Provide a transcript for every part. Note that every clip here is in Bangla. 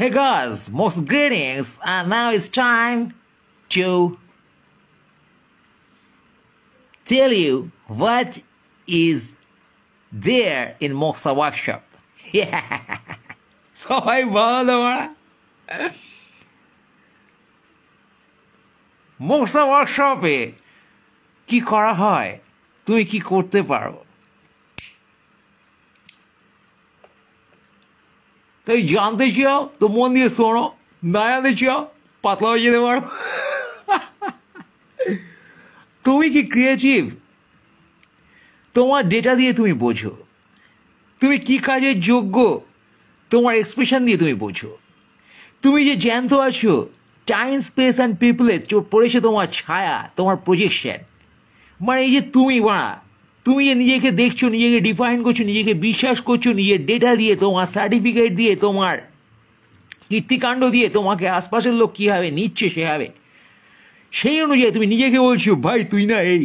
Hey guys, most greetings, and now it's time to tell you what is there in Moxa Workshop. Yeah. সবাই ভালো Moxa Workshop-এ কি করা হয়, তুমি কি করতে পারো? তাই জানতে চাও তো মন দিয়ে শোনো, না জানতে চাও পাতলা হয়ে যেতে পারো। তুমি কি ক্রিয়েটিভ? তোমার ডেটা দিয়ে তুমি বোঝো তুমি কি কাজের যোগ্য, তোমার এক্সপ্রেশন দিয়ে তুমি বোঝো। তুমি যে জ্যান্ত আছো, টাইম স্পেস অ্যান্ড পিপলে পড়েছে তোমার ছায়া, তোমার প্রজেকশন। মানে এই যে তুমি যে নিজেকে দেখছো, নিজেকে ডিফাইন করছো, নিজেকে বিশ্বাস করছো, নিজের ডেটা দিয়ে, তোমার সার্টিফিকেট দিয়ে, তোমার কীর্তিকাণ্ড দিয়ে তোমাকে আশপাশের লোক কীভাবে নিচ্ছে সেভাবে, সেই অনুযায়ী তুমি নিজেকে বলছো ভাই তুই না এই,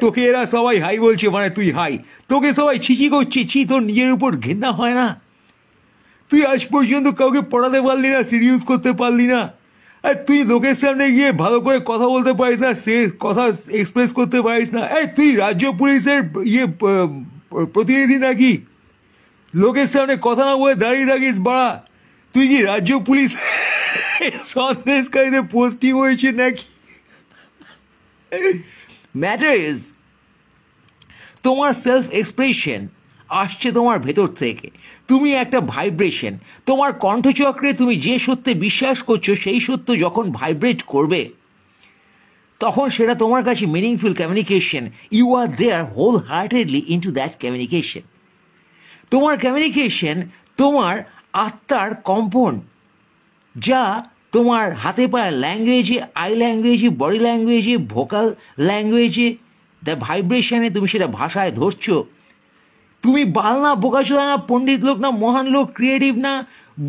তোকে এরা সবাই হাই বলছে মানে তুই হাই, তোকে সবাই ছিচি করছে, তোর নিজের উপর ঘৃণা হয় না? তুই আজ পর্যন্ত কাউকে পড়াতে পারলি না, সিরিয়াস করতে পারলি না, তুই লোকের সামনে গিয়ে ভালো করে কথা বলতে পারিস না, সে কথা এক্সপ্রেস করতে পারিস না। তুই রাজ্য পুলিশের প্রতিনিধি নাকি? লোকের সামনে কথা না বলে দাঁড়িয়ে থাকিস বাড়া? তুই কি রাজ্য পুলিশ সন্দেশকারীদের পোস্টিং হয়েছে নাকি? ম্যাটার ইজ তোমার সেলফ এক্সপ্রেশন আসছে তোমার ভেতর থেকে। তুমি একটা ভাইব্রেশন, তোমার কণ্ঠচক্রে তুমি যে সত্যে বিশ্বাস করছো সেই সত্য যখন ভাইব্রেট করবে তখন সেটা তোমার কাছে meaningful communication. You are there wholeheartedly into that communication. তোমার কমিউনিকেশন তোমার আত্মার কম্পন, যা তোমার হাতে পায়ের ল্যাঙ্গুয়েজে, আই ল্যাঙ্গুয়েজে, বডি ল্যাঙ্গুয়েজে, ভোকাল ল্যাঙ্গুয়েজে, দ্য ভাইব্রেশনে তুমি সেটা ভাষায় ধরছো। তুমি বাল না, বোকাচোদা না, পণ্ডিত লোক না, মহান লোক, ক্রিয়েটিভ না,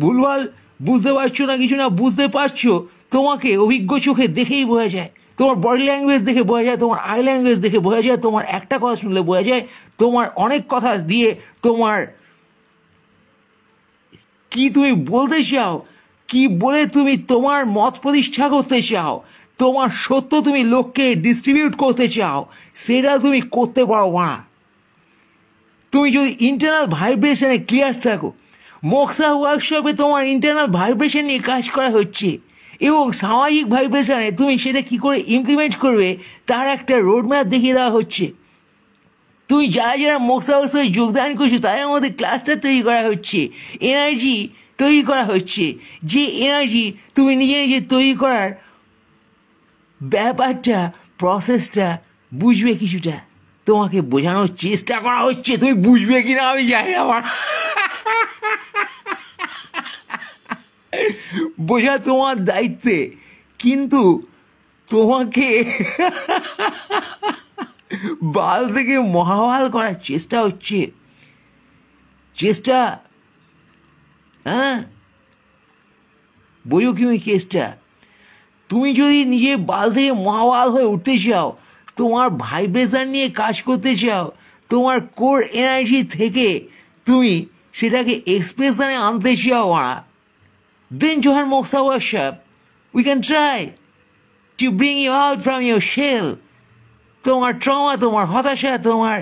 ভুলভাল বুঝতে পারছো না, কিছু না বুঝতে পারছো, তোমাকে অভিজ্ঞ চোখে দেখেই বোঝা যায়, তোমার বডি ল্যাঙ্গুয়েজ দেখে বোঝা যায়, তোমার আই ল্যাঙ্গুয়েজ দেখে বোঝা যায়, তোমার একটা কথা শুনলে বোঝা যায়, তোমার অনেক কথা দিয়ে তোমার কি তুমি বলতে চাও, কি বলে তুমি তোমার মত প্রতিষ্ঠা করতে চাও, তোমার সত্য তুমি লোককে ডিস্ট্রিবিউট করতে চাও, সেটা তুমি করতে পারো না তুমি যদি ইন্টারনাল ভাইব্রেশনে ক্লিয়ার থাকো। মোক্সা ওয়ার্কশপে তোমার ইন্টারনাল ভাইব্রেশন নিয়ে কাজ করা হচ্ছে এবং সামাজিক ভাইব্রেশনে তুমি সেটা কী করে ইমপ্লিমেন্ট করবে তার একটা রোডম্যাপ দেখিয়ে দেওয়া হচ্ছে। তুমি যারা যারা মোক্সা ওয়ার্কশপে যোগদান করছো তাদের মধ্যে ক্লাস্টার তৈরি করা হচ্ছে, এনার্জি তৈরি করা হচ্ছে, যে এনার্জি তুমি নিজে নিজে তৈরি করার ব্যাপারটা, প্রসেসটা বুঝবে, কিছুটা তোমাকে বোঝানোর চেষ্টা করা হচ্ছে। তুমি বুঝবে কিনা আমি জানি না, বোঝা তোমার দায়িত্বে, কিন্তু তোমাকে বাল থেকে মহাবাল করার চেষ্টা হচ্ছে। চেষ্টা, হ্যাঁ বোঝো কি কেসটা? তুমি যদি নিজে বাল থেকে মহাবাল হয়ে উঠতে চাও, তোমার ভাইব্রেশন নিয়ে কাজ করতে চাও, তোমার কোর এনার্জি থেকে তুমি সেটাকে এক্সপ্রেশনে আনতে চাও, then join Moksha Workshop. We can try to bring you out from your shell. তোমার ট্রমা, তোমার হতাশা, তোমার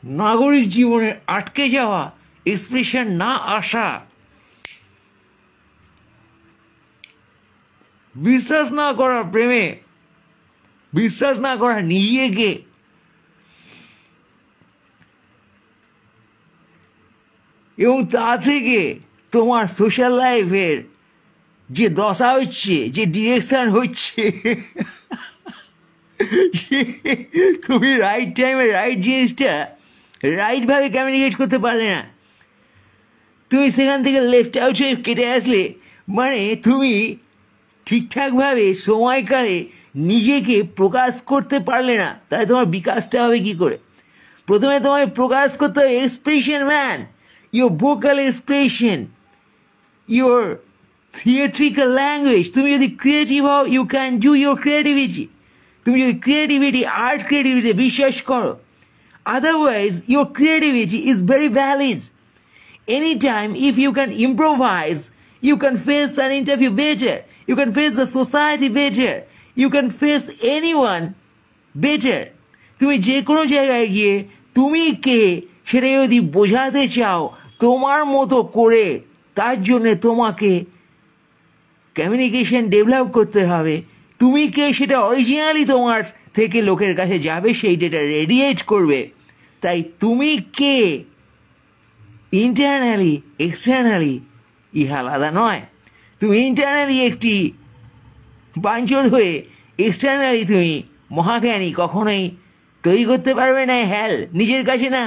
নাগরিক জীবনে আটকে যাওয়া, এক্সপ্রেশন না আসা, বিশ্বাস না করা প্রেমে, বিশ্বাস না করা নিজেকে, এবং তা থেকে তোমার সোশ্যাল লাইফের যে দশা হচ্ছে, যে ডিরেকশন হচ্ছে, তুমি রাইট টাইমে রাইট জিনিসটা রাইটভাবে কমিউনিকেট করতে পারলে না, তুমি সেখান থেকে লেফট আউট হয়ে কেটে আসলে, মানে তুমি ঠিকঠাকভাবে সময়কালে নিজেকে প্রকাশ করতে পারলে না, তাই তোমার বিকাশটা হবে কী করে? প্রথমে তোমায় প্রকাশ করতে হবে expression, man, your vocal expression, your theatrical language. তুমি যদি ক্রিয়েটিভ হও, you can do your creativity. তুমি যদি ক্রিয়েটিভিটি, আর্ট ক্রিয়েটিভিটি বিশ্বাস করো, otherwise your creativity is very valid anytime, if you can improvise, you can face an interview better, you can face the society better, you can face anyone better. তুমি যে কোনো জায়গায় গিয়ে তুমি কে সেটা যদি বোঝাতে চাও তোমার মতো করে, তার জন্যে তোমাকে কমিউনিকেশন ডেভেলপ করতে হবে। তুমি কে সেটা অরিজিনালি তোমার থেকে লোকের কাছে যাবে, সেই ডেটা রেডিয়েট করবে। তাই তুমি কে ইন্টারনালি এক্সটার্নালি ইহা আলাদা নয়। তুমি ইন্টারনালি একটি বাঞ্চদ হয়ে এক্সটার্নালি তুমি মহাজ্ঞানী কখনোই তৈরি করতে পারবে না, হেল নিজের কাছে না।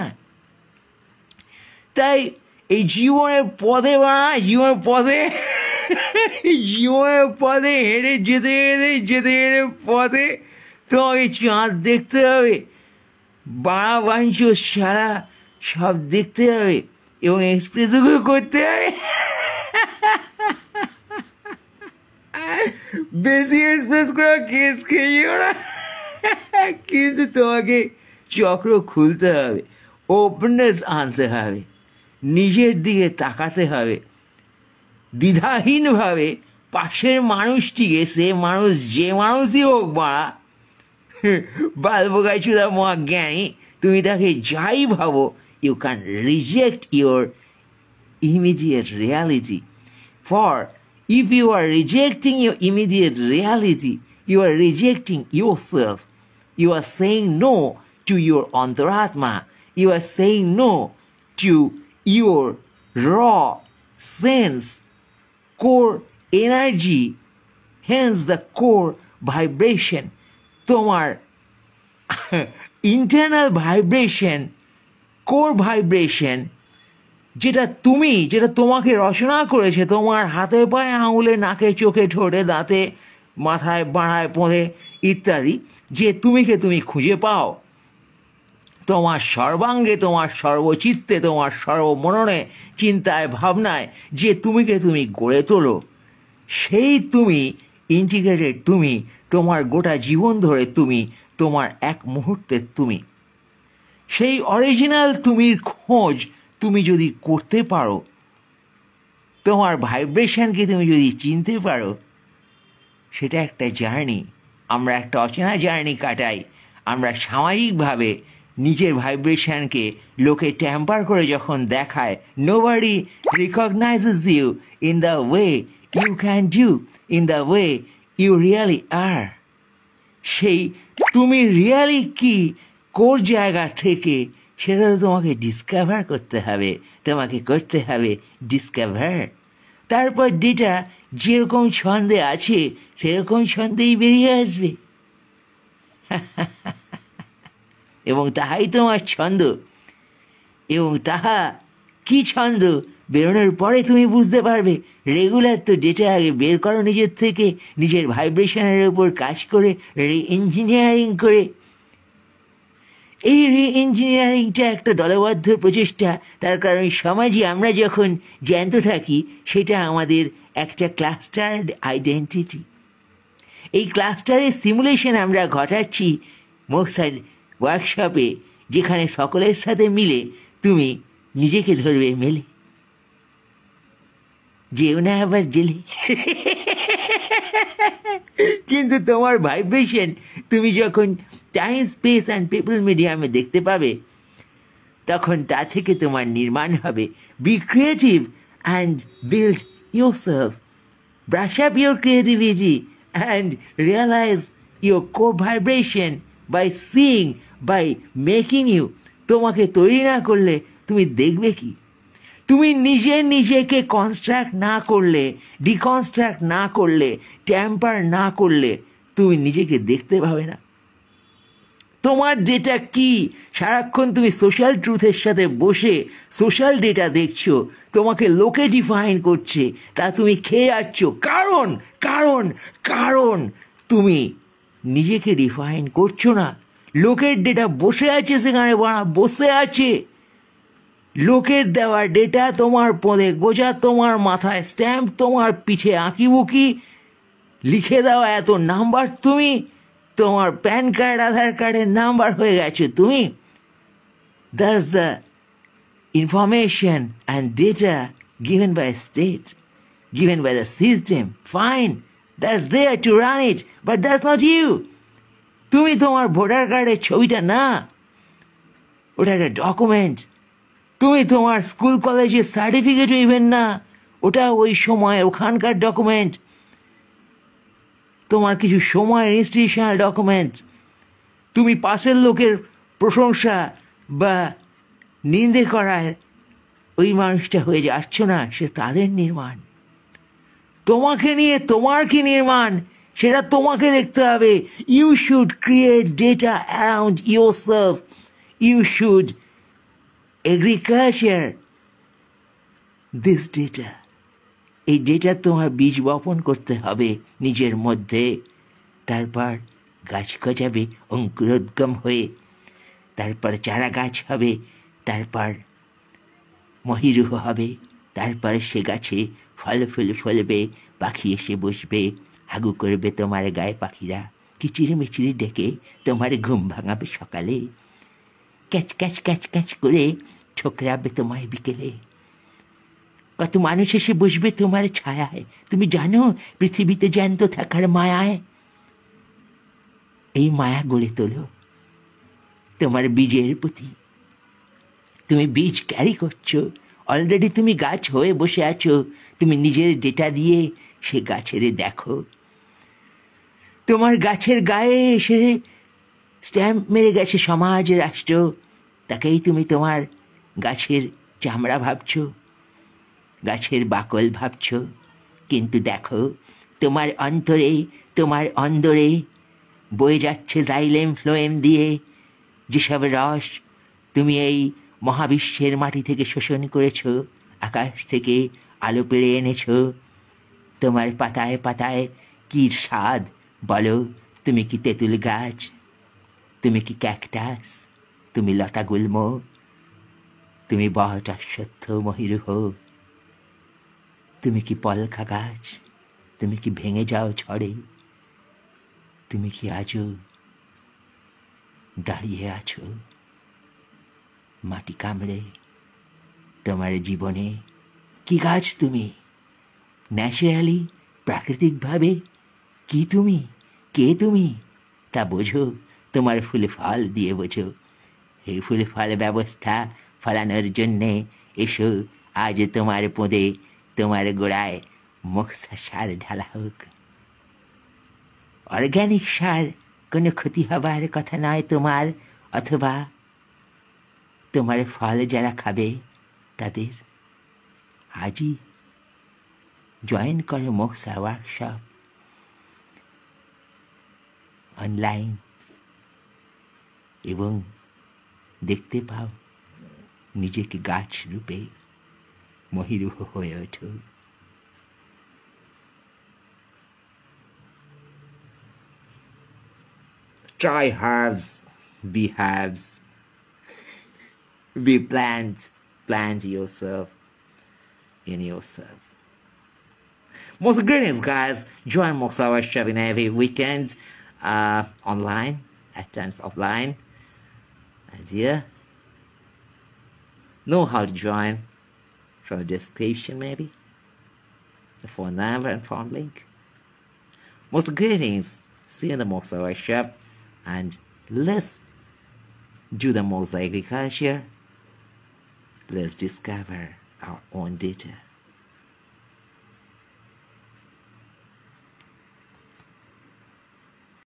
তাই এই জীবনের পথে জীবনের পথে হেঁটে যেতে যেতে পথে তোমাকে চাঁদ দেখতে হবে, বাঞ্চ সারা সব দেখতে হবে এবং এক্সপ্রেসও করতে হবে। বেশি এক্সপ্রেস করা কেস খেয়েও না, কিন্তু তোমাকে চক্র খুলতে হবে, ওপেননেস আনতে হবে, নিজের দিকে তাকাতে হবে দ্বিধাহীনভাবে। পাশের মানুষটিকে, সে মানুষ যে মানুষই হোক বালবোগাইচুদা মহাজ্ঞানী, তুমি তাকে যাই ভাবো, you can reject your immediate reality. For if you are rejecting your immediate reality, you are rejecting yourself. You are saying no to your antaratma. You are saying no to your raw sense, core energy, hence the core vibration. তোমার internal vibration, core vibration, যেটা তোমাকে রচনা করেছে, তোমার হাতে পায়ে আঙুলে নাকে চোখে ঠোঁটে দাঁতে মাথায় বাড়ায় পড়ে ইত্যাদি, যে তুমিকে তুমি খুঁজে পাও তোমার সর্বাঙ্গে, তোমার সর্বচিত্তে, তোমার সর্বমননে, চিন্তায়, ভাবনায়, যে তুমিকে তুমি গড়ে তোলো, সেই তুমি ইন্টিগ্রেটেড তুমি, তোমার গোটা জীবন ধরে তুমি, তোমার এক মুহূর্তের তুমি, সেই অরিজিনাল তুমির খোঁজ তুমি যদি করতে পারো, তোমার ভাইব্রেশনকে তুমি যদি চিনতে পারো, সেটা একটা জার্নি। আমরা একটা অচেনা জার্নি কাটাই। আমরা সামাজিকভাবে নিজের ভাইব্রেশনকে লোকে ট্যাম্পার করে যখন দেখায়, nobody recognises you in the way you can do, in the way you really are. সেই তুমি রিয়ালি কি, কোর জায়গা থেকে, সেটা তোমাকে ডিসকভার করতে হবে, তোমাকে করতে হবে ডিসকভার। তারপর ডেটা যেরকম ছন্দে আছে সেরকম ছন্দেই বেরিয়ে আসবে, এবং তাহাই তোমার ছন্দ। এবং তাহা কি ছন্দ বেরোনোর পরে তুমি বুঝতে পারবে। রেগুলার তো ডেটা আগে বের করো নিজের থেকে, নিজের ভাইব্রেশনের উপর কাজ করে, রি-ইঞ্জিনিয়ারিং করে। এই রি-ইঞ্জিনিয়ারিংটা একটা দলবদ্ধ প্রচেষ্টা, তার কারণ সমাজে আমরা যখন জ্যান্ত থাকি সেটা আমাদের একটা ক্লাস্টার্ড আইডেন্টিটি। এই ক্লাস্টারের সিমুলেশন আমরা ঘটাচ্ছি মোক্সার ওয়ার্কশপে, যেখানে সকলের সাথে মিলে তুমি নিজেকে ধরবে মেলে, যেও না আবার জেলে। কিন্তু তোমার ভাইব্রেশন তুমি যখন টাইম, স্পেস অ্যান্ড পিপল মিডিয়ামে দেখতে পাবে, তখন তা থেকে তোমার নির্মাণ হবে। Be creative and build yourself. Brush up your creativity and realize your core vibration by seeing, by making you. তোমাকে তৈরি না করলে তুমি দেখবে কি? তুমি নিজেকে কনস্ট্রাক্ট না করলে, ডিকনস্ট্রাক্ট না করলে, ট্যাম্পার না করলে তুমি নিজেকে দেখতে পাবে না। তোমার ডেটা কি? সারাক্ষণ তুমি সোশ্যাল ট্রুথের সাথে বসে সোশ্যাল ডেটা দেখছো, তোমাকে লোকে ডিফাইন করছে, তা তুমি খেয়ে যাচ্ছ। কারণ কারণ কারণ তুমি নিজেকে ডিফাইন করছো না। লোকের ডেটা বসে আছে সেখানে, বসে আছে। লোকের দেওয়া ডেটা তোমার পদে গোজা, তোমার মাথায় স্ট্যাম্প, তোমার পিঠে আঁকিবুকি লিখে দেওয়া এত নাম্বার, তুমি তোমার প্যান কার্ড, আধার কার্ডের নাম্বার হয়ে গেছে তুমি। That's the information and data given by a state, given by the system. Fine, that's there to run it, but that's not you. তুমি তোমার ভোটার কার্ডের ছবিটা না, ওটা একটা ডকুমেন্ট। তুমি তোমার স্কুল কলেজের সার্টিফিকেটও ইভেন না, ওটা ওই সময় ওখানকার ডকুমেন্ট। তোমার কিছু সময়ের ইনস্টিটিউশনাল ডকুমেন্ট। তুমি পাশের লোকের প্রশংসা বা নিন্দে করার ওই মানুষটা হয়ে যাচ্ছ না, সে তাদের নির্মাণ। তোমাকে নিয়ে তোমার কি নির্মাণ সেটা তোমাকে দেখতে হবে। You should create data around yourself. You should agriculture this data. এই ডেটা তোমার বীজ বপন করতে হবে নিজের মধ্যে, তারপর গাছ গজাবে অঙ্কুরোদ্গম হয়ে, তারপর চারা গাছ হবে, তারপর মহিরুহ হবে, তারপর সে গাছে ফল ফুল ফলবে, পাখি এসে বসবে, হাগু করবে তোমার গায়ে পাখিরা, কিচিরি মিচিরি ডেকে তোমার ঘুম ভাঙাবে সকালে, ক্যাচ ক্যাচ ক্যাচ ক্যাচ করে ঠোকরাবে তোমায় বিকেলে। কত মানুষ এসে বসবে তোমার ছায়ায়। তুমি জানো পৃথিবীতে জ্যান্ত থাকার মায়ায়। এই মায়া গড়ে তোলো তোমার বীজের প্রতি। তুমি বীজ ক্যারি করছো, অলরেডি তুমি গাছ হয়ে বসে আছো। তুমি নিজের ডেটা দিয়ে সে গাছের দেখো। তোমার গাছের গায়ে এসে স্ট্যাম্প মেরে গেছে সমাজ রাষ্ট্র, তাকেই তুমি তোমার গাছের চামড়া ভাবছো, গাছের বাকল ভাবছ। কিন্তু দেখো তোমার অন্তরে, তোমার অন্দরে বয়ে যাচ্ছে জাইলেম ফ্লোয়েম দিয়ে যেসব রস তুমি এই মহাবিশ্বের মাটি থেকে শোষণ করেছ, আকাশ থেকে আলো পেড়ে এনেছ। তোমার পাতায় পাতায় কী স্বাদ বলো। তুমি কি তেঁতুল গাছ, তুমি কি ক্যাকটাস, তুমি লতা গুল্ম, তুমি বট অশ্বত্থ মহিরুহ, তুমি কি পলখা গাছ, তুমি কি ভেঙে যাও ঝড়ে, তুমি কি আজও দাঁড়িয়ে আছো মাটি কামড়ে তোমার জীবনে? কি গাছ তুমি ন্যাচারালি, প্রাকৃতিকভাবে? কি তুমি, কে তুমি তা বোঝো, তোমার ফুল ফল দিয়ে বোঝো। এই ফুল ফল ব্যবস্থা ফলানোর জন্যে এসো আজ তোমার পোঁদে, তোমার গোড়ায় মোক্সা সার ঢালা হোক। অর্গ্যানিক সার কোনো ক্ষতি হবার কথা নয় তোমার, অথবা তোমার ফল যারা খাবে তাদের। আজই জয়েন করো মোক্সা ওয়ার্কশপ অনলাইন এবং দেখতে পাও নিজেকে গাছ রূপে মহিরুহ হয়ে ওঠো। Try herbs, be herbs, be plant yourself in yourself. Most greetings, guys. Join Moxa Workshop in every weekend, online, at times offline. And yeah, know how to join from the description, maybe the phone number and phone link. Most greetings. See you in the Moxa Workshop, and let's do the Moxa agriculture. Let's discover our own data.